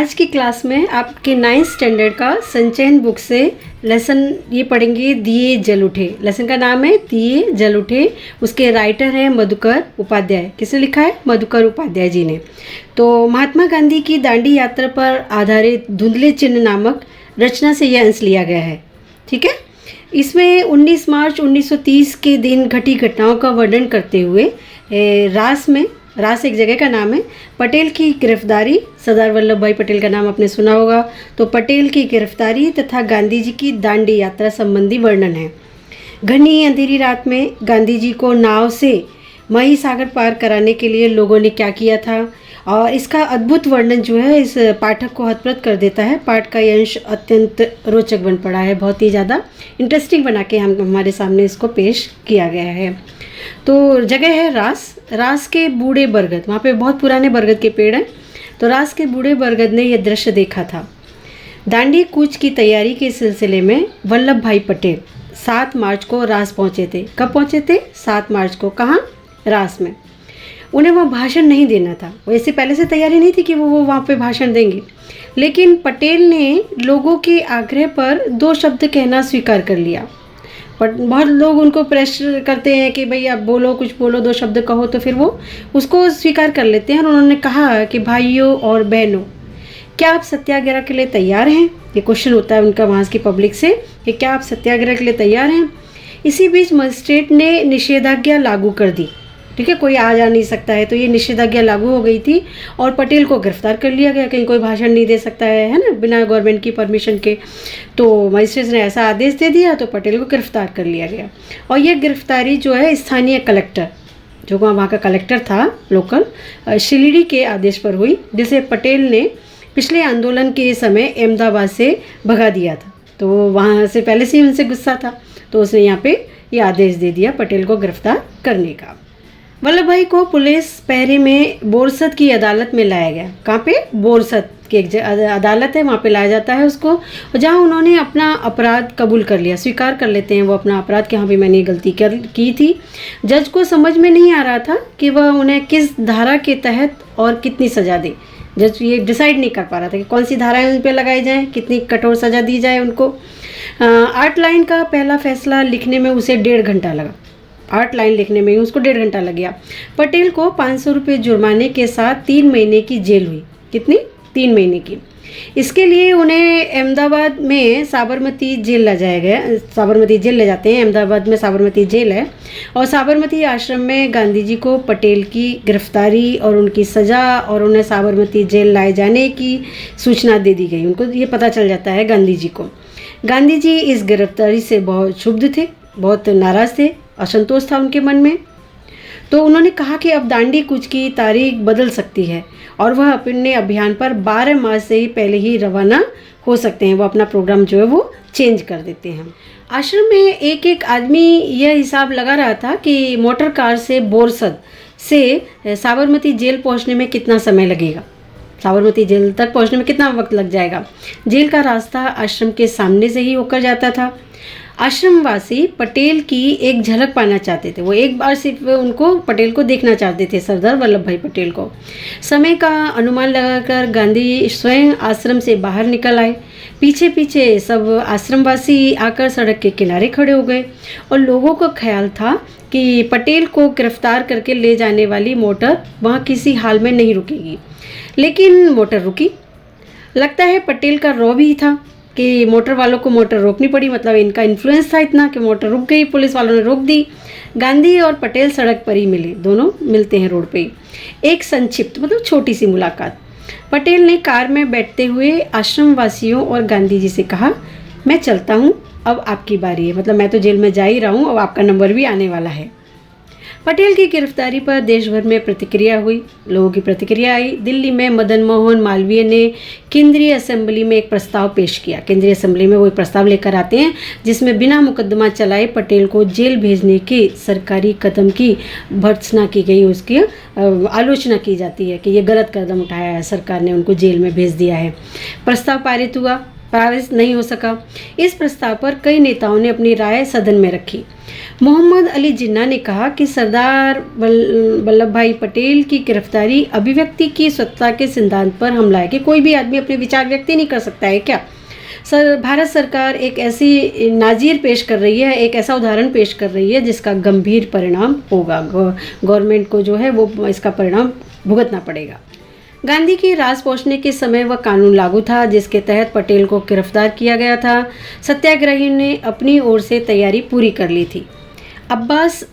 आज की क्लास में आपके 9th स्टैंडर्ड का संचयन बुक से लेसन ये पढ़ेंगे दिए जल उठे। लेसन का नाम है दिए जल उठे। उसके राइटर हैं मधुकर उपाध्याय। किसने लिखा है? मधुकर उपाध्याय जी ने। तो महात्मा गांधी की दांडी यात्रा पर आधारित धुंधले चिन्ह नामक रचना से यह अंश लिया गया है। ठीक है। इसमें 19 मार्च 1930 के दिन घटी घटनाओं का वर्णन करते हुए रास एक जगह का नाम है, पटेल की गिरफ्तारी, सरदार वल्लभ भाई पटेल का नाम आपने सुना होगा। तो पटेल की गिरफ्तारी तथा गांधी जी की दांडी यात्रा संबंधी वर्णन है। घनी अंधेरी रात में गांधी जी को नाव से मही सागर पार कराने के लिए लोगों ने क्या किया था, और इसका अद्भुत वर्णन जो है इस पाठक को हतप्रभ कर देता है। पाठ का यह अंश अत्यंत रोचक बन पड़ा है, बहुत ही ज़्यादा इंटरेस्टिंग बना के हमारे सामने इसको पेश किया गया है। तो जगह है रास के बूढ़े बरगद, वहाँ पे बहुत पुराने बरगद के पेड़ हैं। तो रास के बूढ़े बरगद ने यह दृश्य देखा था। दांडी कूच की तैयारी के सिलसिले में वल्लभ भाई पटेल 7 मार्च को रास पहुँचे थे। कब पहुँचे थे? 7 मार्च को। कहाँ? रास में। उन्हें वहाँ भाषण नहीं देना था, वैसे पहले से तैयारी नहीं थी कि वो वहाँ पे भाषण देंगे, लेकिन पटेल ने लोगों के आग्रह पर 2 शब्द कहना स्वीकार कर लिया। पर बहुत लोग उनको प्रेशर करते हैं कि भाई आप बोलो, कुछ बोलो, 2 शब्द कहो, तो फिर वो उसको स्वीकार कर लेते हैं। और उन्होंने कहा कि भाइयों और बहनों, क्या आप सत्याग्रह के लिए तैयार हैं? ये क्वेश्चन होता है उनका वहाँ की पब्लिक से कि क्या आप सत्याग्रह के लिए तैयार हैं? इसी बीच मजिस्ट्रेट ने निषेधाज्ञा लागू कर दी। ठीक है, कोई आ जा नहीं सकता है, तो ये निषेधाज्ञा लागू हो गई थी और पटेल को गिरफ्तार कर लिया गया। कहीं कोई भाषण नहीं दे सकता है ना, बिना गवर्नमेंट की परमिशन के। तो मजिस्ट्रेट ने ऐसा आदेश दे दिया, तो पटेल को गिरफ्तार कर लिया गया। और ये गिरफ्तारी जो है स्थानीय कलेक्टर, जो वहाँ का कलेक्टर था लोकल, शिलीडी के आदेश पर हुई, जिसे पटेल ने पिछले आंदोलन के समय अहमदाबाद से भगा दिया था। तो वहाँ से पहले से ही उनसे गुस्सा था, तो उसने यहाँ पे ये आदेश दे दिया पटेल को गिरफ्तार करने का। वल्लभ भाई को पुलिस पहरे में बोरसद की अदालत में लाया गया। कहाँ पे? बोरसद की एक अदालत है, वहाँ पे लाया जाता है उसको, जहाँ उन्होंने अपना अपराध कबूल कर लिया, स्वीकार कर लेते हैं वो अपना अपराध कि हाँ भी मैंने ये गलती की थी। जज को समझ में नहीं आ रहा था कि वह उन्हें किस धारा के तहत और कितनी सज़ा दे। जज ये डिसाइड नहीं कर पा रहा था कि कौन सी धाराएँ उन पर लगाई जाएँ, कितनी कठोर सज़ा दी जाए उनको। 8 लाइन का पहला फैसला लिखने में उसे 1.5 घंटा लगा। 8 लाइन लिखने में ही उसको 1.5 घंटा लग गया। पटेल को 500 रुपये जुर्माने के साथ 3 महीने की जेल हुई। कितनी? 3 महीने की। इसके लिए उन्हें अहमदाबाद में साबरमती जेल ले जाया गया। साबरमती जेल ले जाते हैं, अहमदाबाद में साबरमती जेल है। और साबरमती आश्रम में गांधी जी को पटेल की गिरफ्तारी और उनकी सज़ा और उन्हें साबरमती जेल लाए जाने की सूचना दे दी गई। उनको ये पता चल जाता है गांधी जी को। गांधी जी इस गिरफ्तारी से बहुत क्षुब्ध थे, बहुत नाराज़ थे, असंतोष था उनके मन में। तो उन्होंने कहा कि अब दांडी कूच की तारीख बदल सकती है और वह अपने अभियान पर 12 मार्च से ही पहले ही रवाना हो सकते हैं। वो अपना प्रोग्राम जो है वो चेंज कर देते हैं। आश्रम में एक आदमी यह हिसाब लगा रहा था कि मोटर कार से बोरसद से साबरमती जेल पहुंचने में कितना समय लगेगा, साबरमती जेल तक पहुंचने में कितना वक्त लग जाएगा। जेल का रास्ता आश्रम के सामने से ही होकर जाता था। आश्रमवासी पटेल की एक झलक पाना चाहते थे, वो एक बार सिर्फ उनको पटेल को देखना चाहते थे, सरदार वल्लभ भाई पटेल को। समय का अनुमान लगाकर गांधी स्वयं आश्रम से बाहर निकल आए। पीछे पीछे सब आश्रमवासी आकर सड़क के किनारे खड़े हो गए और लोगों का ख्याल था कि पटेल को गिरफ्तार करके ले जाने वाली मोटर वहाँ किसी हाल में नहीं रुकेगी। लेकिन मोटर रुकी। लगता है पटेल का रौब ही था कि मोटर वालों को मोटर रोकनी पड़ी, मतलब इनका इन्फ्लुएंस था इतना कि मोटर रुक गई, पुलिस वालों ने रोक दी। गांधी और पटेल सड़क पर ही मिले, दोनों मिलते हैं रोड पे ही। एक संक्षिप्त मतलब छोटी सी मुलाकात। पटेल ने कार में बैठते हुए आश्रम वासियों और गांधी जी से कहा, मैं चलता हूँ, अब आपकी बारी है, मतलब मैं तो जेल में जा ही रहा हूँ, अब आपका नंबर भी आने वाला है। पटेल की गिरफ्तारी पर देश भर में प्रतिक्रिया हुई, लोगों की प्रतिक्रिया आई। दिल्ली में मदन मोहन मालवीय ने केंद्रीय असेंबली में एक प्रस्ताव पेश किया। केंद्रीय असेंबली में वो एक प्रस्ताव लेकर आते हैं जिसमें बिना मुकदमा चलाए पटेल को जेल भेजने के सरकारी कदम की भर्त्सना की गई, उसकी आलोचना की जाती है कि ये गलत कदम उठाया है सरकार ने, उनको जेल में भेज दिया है। प्रस्ताव पारित हुआ। पारित नहीं हो सका। इस प्रस्ताव पर कई नेताओं ने अपनी राय सदन में रखी। मोहम्मद अली जिन्ना ने कहा कि सरदार वल्लभ भाई पटेल की गिरफ्तारी अभिव्यक्ति की स्वतंत्रता के सिद्धांत पर हमला है कि कोई भी आदमी अपने विचार व्यक्त नहीं कर सकता है क्या। भारत सरकार एक ऐसी नाजीर पेश कर रही है, एक ऐसा उदाहरण पेश कर रही है जिसका गंभीर परिणाम होगा। गवर्नमेंट को जो है वो इसका परिणाम भुगतना पड़ेगा। गांधी की राज पहुंचने के समय वह कानून लागू था जिसके तहत पटेल को गिरफ्तार किया गया था। सत्याग्रही ने अपनी ओर से तैयारी पूरी कर ली थी। अब्बास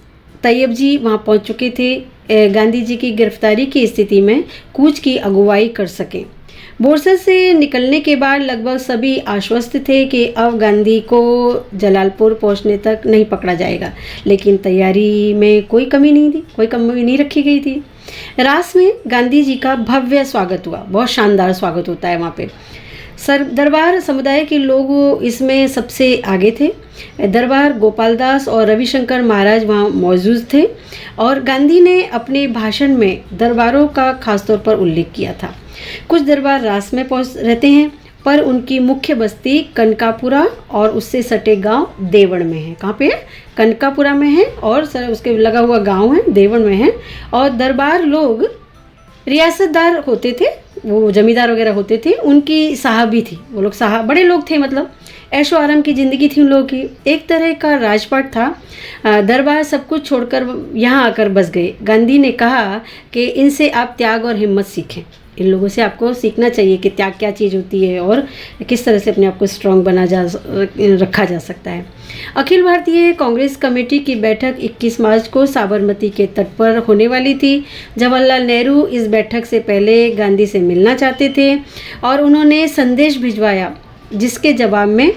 तैयब जी वहां पहुंच चुके थे। गांधी जी की गिरफ्तारी की स्थिति में कूच की अगुवाई कर सके। बोरसद से निकलने के बाद लगभग सभी आश्वस्त थे कि अब गांधी को जलालपुर पहुंचने तक नहीं पकड़ा जाएगा, लेकिन तैयारी में कोई कमी नहीं रखी गई थी। रास में गांधी जी का भव्य स्वागत हुआ, बहुत शानदार स्वागत होता है वहाँ पे। दरबार समुदाय के लोग इसमें सबसे आगे थे। दरबार गोपालदास और रविशंकर महाराज वहाँ मौजूद थे और गांधी ने अपने भाषण में दरबारों का खासतौर पर उल्लेख किया था। कुछ दरबार रास में रहते हैं, पर उनकी मुख्य बस्ती कनकापुरा और उससे सटे गांव देवण में है। कहाँ पे है? कनकापुरा में है और उसके लगा हुआ गांव है देवण में है। और दरबार लोग रियासतदार होते थे, वो जमींदार वगैरह होते थे, उनकी साहबी थी, वो लोग बड़े लोग थे, मतलब ऐशो आराम की ज़िंदगी थी उन लोगों की। एक तरह का राजपाट था। दरबार सब कुछ छोड़कर यहाँ आकर बस गए। गांधी ने कहा कि इनसे आप त्याग और हिम्मत सीखें। इन लोगों से आपको सीखना चाहिए कि त्याग क्या चीज़ होती है और किस तरह से अपने आप को स्ट्रॉन्ग रखा जा सकता है। अखिल भारतीय कांग्रेस कमेटी की बैठक 21 मार्च को साबरमती के तट पर होने वाली थी। जवाहरलाल नेहरू इस बैठक से पहले गांधी से मिलना चाहते थे और उन्होंने संदेश भिजवाया, जिसके जवाब में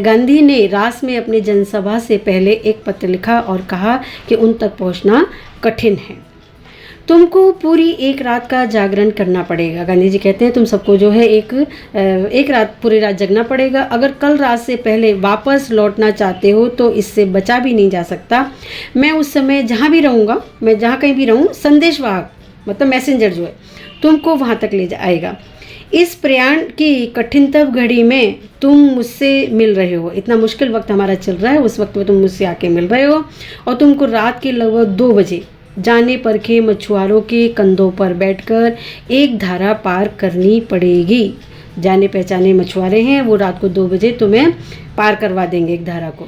गांधी ने रास में अपनी जनसभा से पहले एक पत्र लिखा और कहा कि उन तक पहुंचना कठिन है, तुमको पूरी एक रात का जागरण करना पड़ेगा। गांधी जी कहते हैं तुम सबको जो है एक रात पूरी रात जगना पड़ेगा। अगर कल रात से पहले वापस लौटना चाहते हो तो इससे बचा भी नहीं जा सकता। मैं उस समय जहाँ भी रहूँगा, मैं जहाँ कहीं भी रहूँ, संदेशवाहक मतलब मैसेंजर जो है तुमको वहाँ तक ले जाएगा। इस प्रयाण की कठिनतम घड़ी में तुम मुझसे मिल रहे हो, इतना मुश्किल वक्त हमारा चल रहा है, उस वक्त में तुम मुझसे आके मिल रहे हो और तुमको रात के लगभग 2 बजे जाने परखे मछुआरों के कंधों पर बैठकर एक धारा पार करनी पड़ेगी। जाने पहचाने मछुआरे हैं, वो रात को 2 बजे तुम्हें पार करवा देंगे एक धारा को।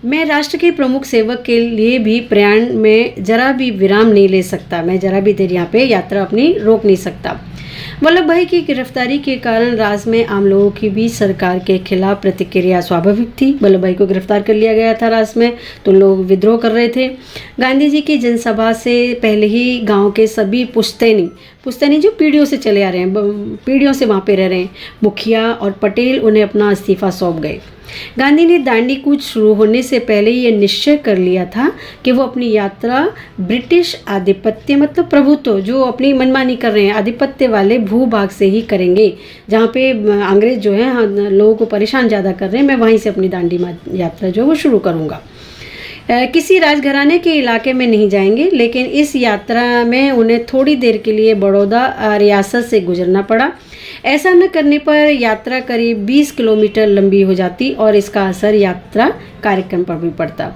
मैं राष्ट्र के प्रमुख सेवक के लिए भी प्रयाण में जरा भी विराम नहीं ले सकता। मैं जरा भी देर यहाँ पे यात्रा अपनी रोक नहीं सकता। वल्लभ भाई की गिरफ्तारी के कारण राज में आम लोगों की भी सरकार के खिलाफ प्रतिक्रिया स्वाभाविक थी। वल्लभ भाई को गिरफ्तार कर लिया गया था राज में, तो लोग विद्रोह कर रहे थे। गांधी जी की जनसभा से पहले ही गांव के सभी पुश्तैनी जो पीढ़ियों से चले आ रहे हैं, पीढ़ियों से वहाँ पे रह रहे हैं, मुखिया और पटेल उन्हें अपना इस्तीफा सौंप गए। गांधी ने दांडी कूच शुरू होने से पहले ये निश्चय कर लिया था कि वो अपनी यात्रा ब्रिटिश आधिपत्य मतलब प्रभुत्व जो अपनी मनमानी कर रहे हैं आधिपत्य वाले भूभाग से ही करेंगे, जहाँ पे अंग्रेज जो है लोगों को परेशान ज़्यादा कर रहे हैं, मैं वहीं से अपनी दांडी यात्रा जो वो शुरू करूँगा। किसी राजघराने के इलाके में नहीं जाएंगे, लेकिन इस यात्रा में उन्हें थोड़ी देर के लिए बड़ौदा रियासत से गुजरना पड़ा। ऐसा न करने पर यात्रा करीब 20 किलोमीटर लंबी हो जाती और इसका असर यात्रा कार्यक्रम पर भी पड़ता।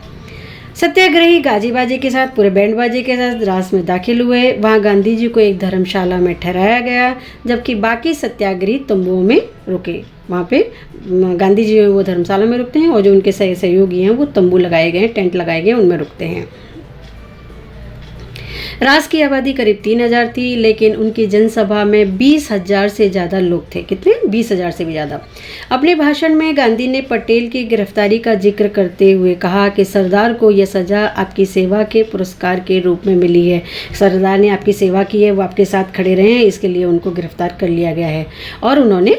सत्याग्रही गाजी बाजे के साथ, पूरे बैंड बाजे के साथ रास में दाखिल हुए। वहाँ गांधी जी को एक धर्मशाला में ठहराया गया, जबकि बाकी सत्याग्रही तंबुओं में रुके। वहाँ पे गांधी जी वो धर्मशाला में रुकते हैं और जो उनके सहयोगी हैं वो तंबू लगाए गए, टेंट लगाए गए, उनमें रुकते हैं। रास की आबादी करीब 3000 थी, लेकिन उनकी जनसभा में 20,000 से ज़्यादा लोग थे। कितने? 20,000 से भी ज़्यादा। अपने भाषण में गांधी ने पटेल की गिरफ्तारी का जिक्र करते हुए कहा कि सरदार को यह सज़ा आपकी सेवा के पुरस्कार के रूप में मिली है। सरदार ने आपकी सेवा की है, वो आपके साथ खड़े रहे हैं, इसके लिए उनको गिरफ्तार कर लिया गया है। और उन्होंने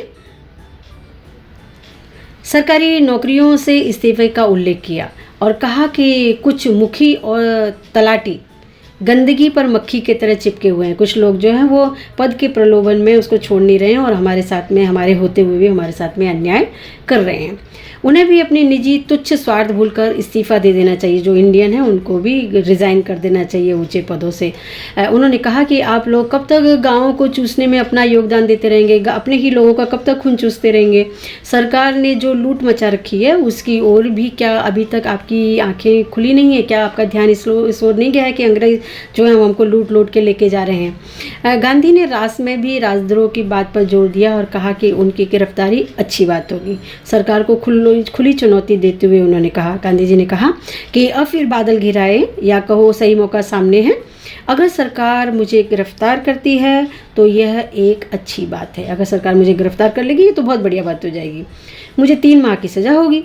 सरकारी नौकरियों से इस्तीफे का उल्लेख किया और कहा कि कुछ मुखी और तलाटी गंदगी पर मक्खी की तरह चिपके हुए हैं। कुछ लोग जो हैं वो पद के प्रलोभन में उसको छोड़ नहीं रहे हैं और हमारे साथ में, हमारे होते हुए भी हमारे साथ में अन्याय कर रहे हैं। उन्हें भी अपनी निजी तुच्छ स्वार्थ भूलकर इस्तीफ़ा दे देना चाहिए। जो इंडियन हैं उनको भी रिज़ाइन कर देना चाहिए ऊंचे पदों से। उन्होंने कहा कि आप लोग कब तक गाँवों को चूसने में अपना योगदान देते रहेंगे, अपने ही लोगों का कब तक खून चूसते रहेंगे। सरकार ने जो लूट मचा रखी है उसकी ओर भी क्या अभी तक आपकी आंखें खुली नहीं है? क्या आपका ध्यान इस ओर नहीं गया है कि अंग्रेज जो है हमको लूट के लेके जा रहे हैं? गांधी ने रास में भी राजद्रोह की बात पर जोर दिया और कहा कि उनकी गिरफ्तारी अच्छी बात होगी। सरकार को खुली चुनौती देते हुए उन्होंने कहा, गांधी जी ने कहा कि अब फिर बादल घिराए या कहो सही मौका सामने है। अगर सरकार मुझे गिरफ्तार करती है तो यह एक अच्छी बात है। अगर सरकार मुझे गिरफ्तार कर लेगी तो बहुत बढ़िया बात हो जाएगी। मुझे 3 माह की सज़ा होगी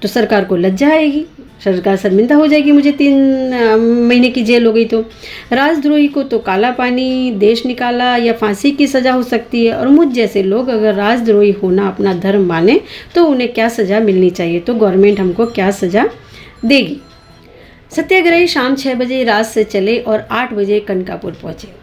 तो सरकार को लज्जा आएगी, सरकार शर्मिंदा हो जाएगी। मुझे 3 महीने की जेल हो गई तो राजद्रोही को तो काला पानी, देश निकाला या फांसी की सज़ा हो सकती है। और मुझ जैसे लोग अगर राजद्रोही होना अपना धर्म माने तो उन्हें क्या सज़ा मिलनी चाहिए? तो गवर्नमेंट हमको क्या सज़ा देगी? सत्याग्रही शाम 6 बजे रात से चले और 8 बजे कनकापुर पहुँचे।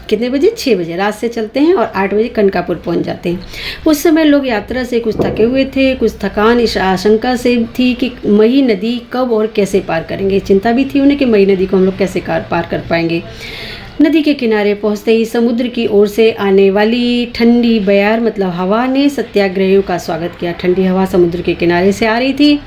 कितने बजे? 6 बजे रात से चलते हैं और 8 बजे कनकापुर पहुंच जाते हैं। उस समय लोग यात्रा से कुछ थके हुए थे, कुछ थकान इस आशंका से थी कि मही नदी कब और कैसे पार करेंगे। चिंता भी थी उन्हें कि मही नदी को हम लोग कैसे पार कर पाएंगे। नदी के किनारे पहुंचते ही समुद्र की ओर से आने वाली ठंडी बयार मतलब हवा ने सत्याग्रहियों का स्वागत किया। ठंडी हवा समुद्र के किनारे से आ रही थी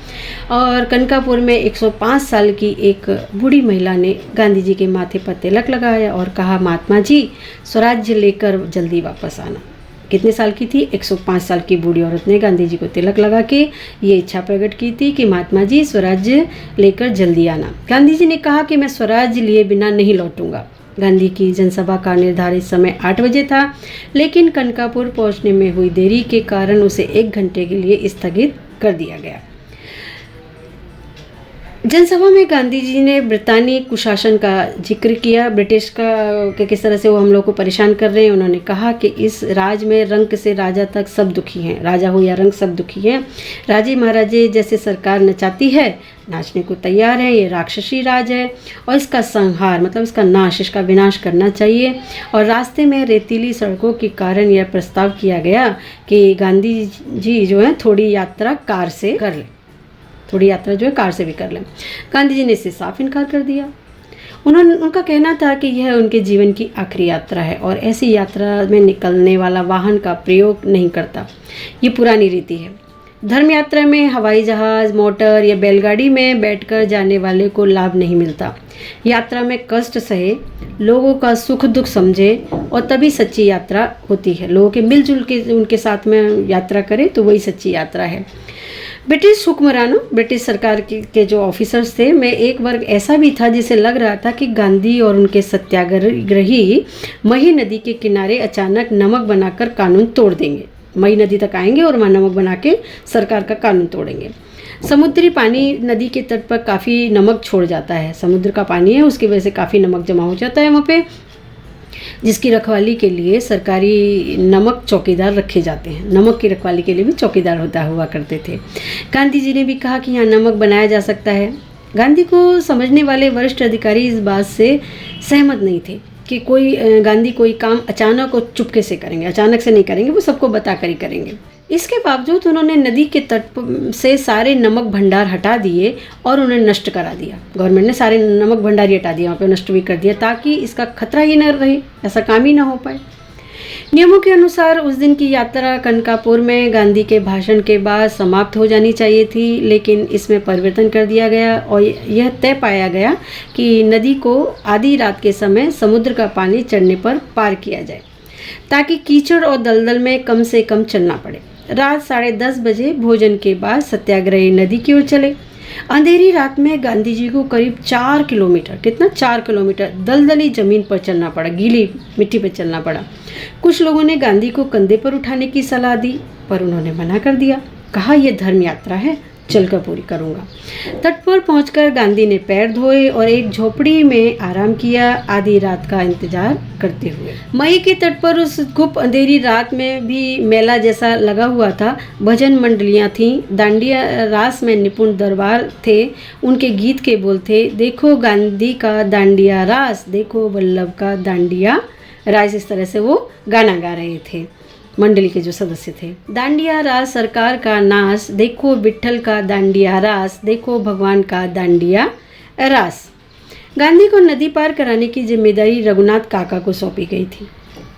और कनकापुर में 105 साल की एक बूढ़ी महिला ने गांधी जी के माथे पर तिलक लगाया और कहा, महात्मा जी स्वराज्य लेकर जल्दी वापस आना। कितने साल की थी? 105 साल की बूढ़ी औरत ने गांधी जी को तिलक लगा के ये इच्छा प्रकट की थी कि महात्मा जी स्वराज्य लेकर जल्दी आना। गांधी जी ने कहा कि मैं स्वराज्य लिए बिना नहीं लौटूंगा। गांधी की जनसभा का निर्धारित समय 8 बजे था, लेकिन कनकापुर पहुंचने में हुई देरी के कारण उसे 1 घंटे के लिए स्थगित कर दिया गया। जनसभा में गांधी जी ने ब्रितानी कुशासन का जिक्र किया, ब्रिटिश का किस तरह से वो हम लोग को परेशान कर रहे हैं। उन्होंने कहा कि इस राज में रंक से राजा तक सब दुखी हैं, राजा हो या रंक सब दुखी हैं। राजे महाराजे जैसे सरकार नचाती है, नाचने को तैयार है। ये राक्षसी राज है और इसका संहार मतलब इसका नाश, इसका विनाश करना चाहिए। और रास्ते में रेतीली सड़कों के कारण यह प्रस्ताव किया गया कि गांधी जी जो है थोड़ी यात्रा कार से कर लें, थोड़ी यात्रा जो है कार से भी कर लें। गांधी जी ने इससे साफ इनकार कर दिया। उनका कहना था कि यह उनके जीवन की आखिरी यात्रा है और ऐसी यात्रा में निकलने वाला वाहन का प्रयोग नहीं करता। ये पुरानी रीति है। धर्म यात्रा में हवाई जहाज़, मोटर या बैलगाड़ी में बैठकर जाने वाले को लाभ नहीं मिलता। यात्रा में कष्ट सहे, लोगों का सुख दुख समझे और तभी सच्ची यात्रा होती है। लोगों के मिलजुल के उनके साथ में यात्रा करें तो वही सच्ची यात्रा है। ब्रिटिश हुक्मरानों, ब्रिटिश सरकार के जो ऑफिसर्स थे में एक वर्ग ऐसा भी था जिसे लग रहा था कि गांधी और उनके सत्याग्रही मही नदी के किनारे अचानक नमक बनाकर कानून तोड़ देंगे। मई नदी तक आएंगे और वहाँ नमक बना के सरकार का कानून तोड़ेंगे। समुद्री पानी नदी के तट पर काफ़ी नमक छोड़ जाता है। समुद्र का पानी है, उसकी वजह से काफ़ी नमक जमा हो जाता है वहाँ पे, जिसकी रखवाली के लिए सरकारी नमक चौकीदार रखे जाते हैं। नमक की रखवाली के लिए भी चौकीदार हुआ करते थे। गांधी जी ने भी कहा कि यहाँ नमक बनाया जा सकता है। गांधी को समझने वाले वरिष्ठ अधिकारी इस बात से सहमत नहीं थे कि गांधी कोई काम अचानक और चुपके से करेंगे, अचानक से नहीं करेंगे, वो सबको बताकर ही करेंगे। इसके बावजूद उन्होंने नदी के तट से सारे नमक भंडार हटा दिए और उन्हें नष्ट करा दिया। गवर्नमेंट ने सारे नमक भंडार ही हटा दिया, वहाँ पे नष्ट भी कर दिया ताकि इसका खतरा ही न रहे, ऐसा काम ही ना हो पाए। नियमों के अनुसार उस दिन की यात्रा कनकापुर में गांधी के भाषण के बाद समाप्त हो जानी चाहिए थी, लेकिन इसमें परिवर्तन कर दिया गया और यह तय पाया गया कि नदी को आधी रात के समय समुद्र का पानी चढ़ने पर पार किया जाए ताकि कीचड़ और दलदल में कम से कम चलना पड़े। रात 10:30 बजे भोजन के बाद सत्याग्रही नदी की ओर चले। अंधेरी रात में गांधी जी को करीब 4 किलोमीटर, कितना 4 किलोमीटर दलदली जमीन पर चलना पड़ा, गीली मिट्टी पर चलना पड़ा। कुछ लोगों ने गांधी को कंधे पर उठाने की सलाह दी पर उन्होंने मना कर दिया, कहा यह धर्म यात्रा है, चलकर पूरी करूँगा। तट पर पहुंचकर गांधी ने पैर धोए और एक झोपड़ी में आराम किया, आधी रात का इंतजार करते हुए। मई के तट पर उस गुप्त अंधेरी रात में भी मेला जैसा लगा हुआ था। भजन मंडलियाँ थीं, दांडिया रास में निपुण दरबार थे। उनके गीत के बोल थे, देखो गांधी का दांडिया रास, देखो वल्लभ का दांडिया रास। इस तरह से वो गाना गा रहे थे मंडली के जो सदस्य थे। दांडिया रास सरकार का नास, देखो विट्ठल का दांडिया रास, देखो भगवान का दांडिया रास। गांधी को नदी पार कराने की जिम्मेदारी रघुनाथ काका को सौंपी गई थी।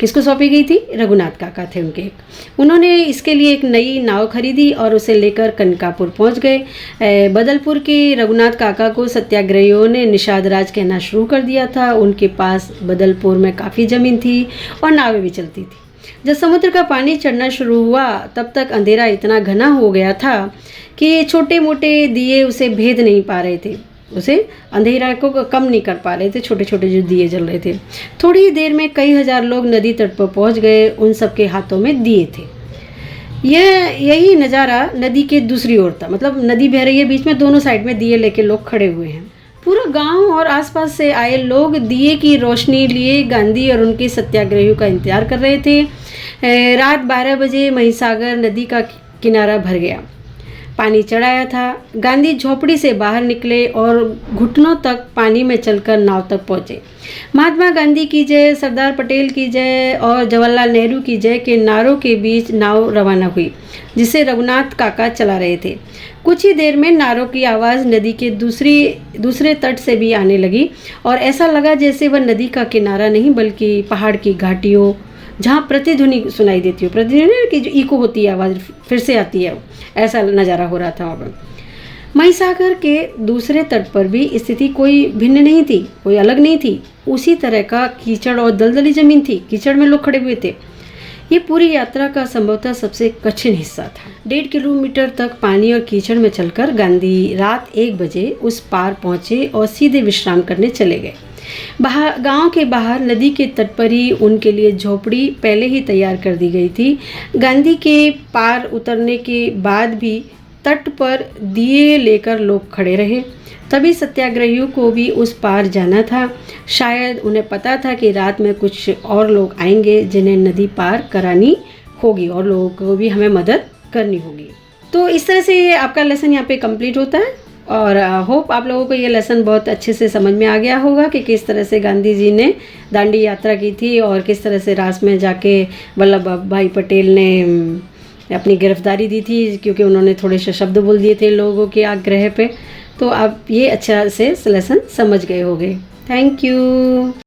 किसको सौंपी गई थी? रघुनाथ काका थे उनके। उन्होंने इसके लिए एक नई नाव खरीदी और उसे लेकर कनकापुर पहुंच गए। बदलपुर के रघुनाथ काका को सत्याग्रहियों ने निषाद राज कहना शुरू कर दिया था। उनके पास बदलपुर में काफ़ी ज़मीन थी और नावें भी चलती थी। जब समुद्र का पानी चढ़ना शुरू हुआ तब तक अंधेरा इतना घना हो गया था कि छोटे मोटे दिए उसे भेद नहीं पा रहे थे, उसे अंधेरा को कम नहीं कर पा रहे थे। छोटे छोटे जो दिए जल रहे थे। थोड़ी ही देर में कई हजार लोग नदी तट पर पहुंच गए। उन सबके हाथों में दिए थे। यही नज़ारा नदी के दूसरी ओर था, मतलब नदी बह रही है, बीच में दोनों साइड में दिए लेके लोग खड़े हुए हैं। पूरा गांव और आसपास से आए लोग दिए की रोशनी लिए गांधी और उनके सत्याग्रहियों का इंतजार कर रहे थे। रात 12 बजे महिसागर नदी का किनारा भर गया, पानी चढ़ाया था। गांधी झोपड़ी से बाहर निकले और घुटनों तक पानी में चलकर नाव तक पहुँचे। महात्मा गांधी की जय, सरदार पटेल की जय और जवाहरलाल नेहरू की जय के नारों के बीच नाव रवाना हुई, जिसे रघुनाथ काका चला रहे थे। कुछ ही देर में नारों की आवाज़ नदी के दूसरे तट से भी आने लगी और ऐसा लगा जैसे वह नदी का किनारा नहीं बल्कि पहाड़ की घाटियों, जहाँ प्रतिध्वनि सुनाई देती हो, प्रतिध्वनि की जो इको होती है, आवाज़ फिर से आती है, ऐसा नज़ारा हो रहा था वहाँ पर। महिसागर के दूसरे तट पर भी स्थिति कोई भिन्न नहीं थी, कोई अलग नहीं थी। उसी तरह का कीचड़ और दलदली जमीन थी, कीचड़ में लोग खड़े हुए थे। ये पूरी यात्रा का संभवतः सबसे कठिन हिस्सा था। 1.5 किलोमीटर तक पानी और कीचड़ में चलकर गांधी रात 1 बजे उस पार पहुंचे और सीधे विश्राम करने चले गए। गांव के बाहर नदी के तट पर ही उनके लिए झोपड़ी पहले ही तैयार कर दी गई थी। गांधी के पार उतरने के बाद भी तट पर दिए लेकर लोग खड़े रहे। तभी सत्याग्रहियों को भी उस पार जाना था। शायद उन्हें पता था कि रात में कुछ और लोग आएंगे जिन्हें नदी पार करानी होगी और लोगों को भी हमें मदद करनी होगी। तो इस तरह से आपका लेसन यहाँ पे कंप्लीट होता है और होप आप लोगों को ये लेसन बहुत अच्छे से समझ में आ गया होगा कि किस तरह से गांधी जी ने दांडी यात्रा की थी और किस तरह से रास में जाके वल्लभ भाई पटेल ने अपनी गिरफ्तारी दी थी, क्योंकि उन्होंने थोड़े से शब्द बोल दिए थे लोगों के आग्रह पे। तो आप ये अच्छा से लेसन समझ गए होंगे। Thank you.